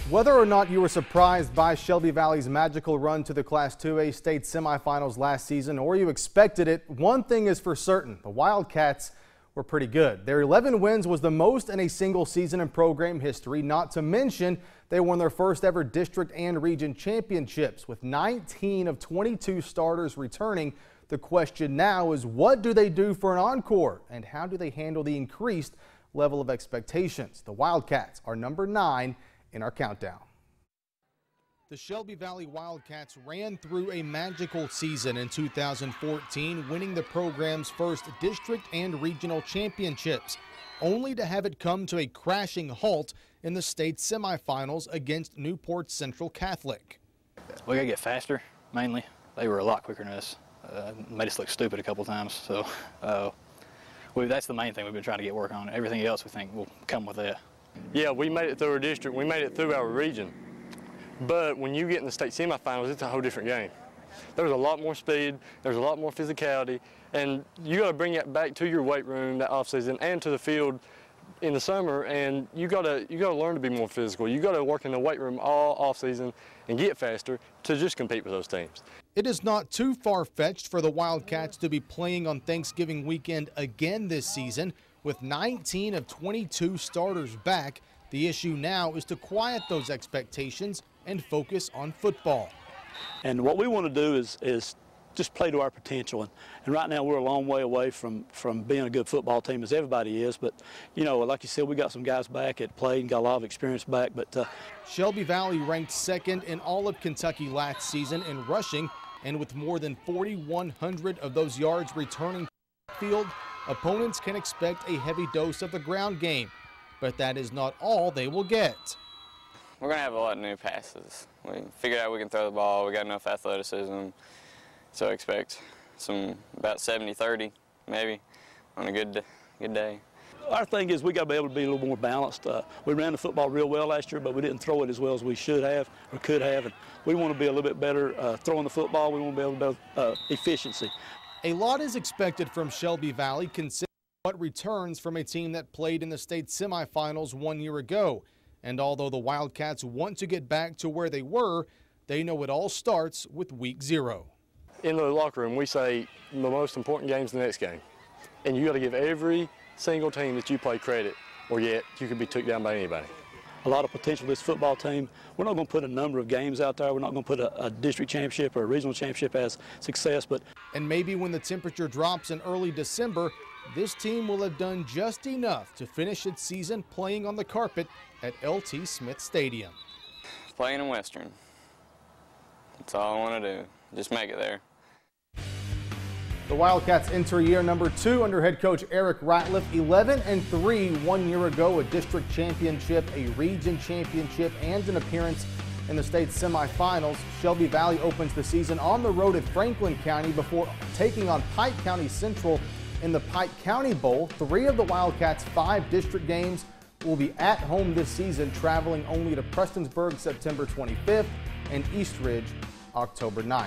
Whether or not you were surprised by Shelby Valley's magical run to the Class 2A state semifinals last season, or you expected it, one thing is for certain: the Wildcats were pretty good. Their 11 wins was the most in a single season in program history, not to mention they won their first ever district and region championships, with 19 of 22 starters returning. The question now is, what do they do for an encore, and how do they handle the increased level of expectations? The Wildcats are number 9 in our countdown. The Shelby Valley Wildcats ran through a magical season in 2014, winning the program's first district and regional championships, only to have it come to a crashing halt in the state semifinals against Newport Central Catholic. We gotta get faster, mainly. They were a lot quicker than us. Made us look stupid a couple times, so that's the main thing we've been trying to get work on. Everything else we think will come with that. Yeah, we made it through our district, we made it through our region. But when you get in the state semifinals, it's a whole different game. There's a lot more speed, there's a lot more physicality, and you got to bring that back to your weight room that off season and to the field in the summer, and you got to learn to be more physical. You got to work in the weight room all off season and get faster to just compete with those teams. It is not too far-fetched for the Wildcats to be playing on Thanksgiving weekend again this season. With 19 of 22 starters back, the issue now is to quiet those expectations and focus on football. And what we want to do is just play to our potential. And right now we're a long way away from being a good football team, as everybody is. But, you know, like you said, we got some guys back that played and got a lot of experience back. But Shelby Valley ranked second in all of Kentucky last season in rushing, and with more than 4,100 of those yards returning to the field, opponents can expect a heavy dose of the ground game. But that is not all they will get. We're going to have a lot of new passes. We figured out we can throw the ball. We got enough athleticism. So I expect about 70-30 maybe on a good day. Our thing is we got to be able to be a little more balanced. We ran the football real well last year, but we didn't throw it as well as we should have or could have. And we want to be a little bit better throwing the football. We want to be able to build efficiency. A lot is expected from Shelby Valley, considering what returns from a team that played in the state semifinals 1 year ago. And although the Wildcats want to get back to where they were, they know it all starts with week 0. In the locker room, we say the most important game's the next game. And you got to give every single team that you play credit, or yet you could be took down by anybody. A lot of potential this football team. We're not going to put a number of games out there. We're not going to put a district championship or a regional championship as success. And maybe when the temperature drops in early December, this team will have done just enough to finish its season playing on the carpet at LT Smith Stadium. Playing in Western. That's all I want to do. Just make it there. The Wildcats enter year number 2 under head coach Eric Ratliff. 11-3 1 year ago, a district championship, a region championship, and an appearance in the state semifinals. Shelby Valley opens the season on the road at Franklin County before taking on Pike County Central in the Pike County Bowl. 3 of the Wildcats' 5 district games will be at home this season, traveling only to Prestonsburg September 25th and East Ridge October 9th.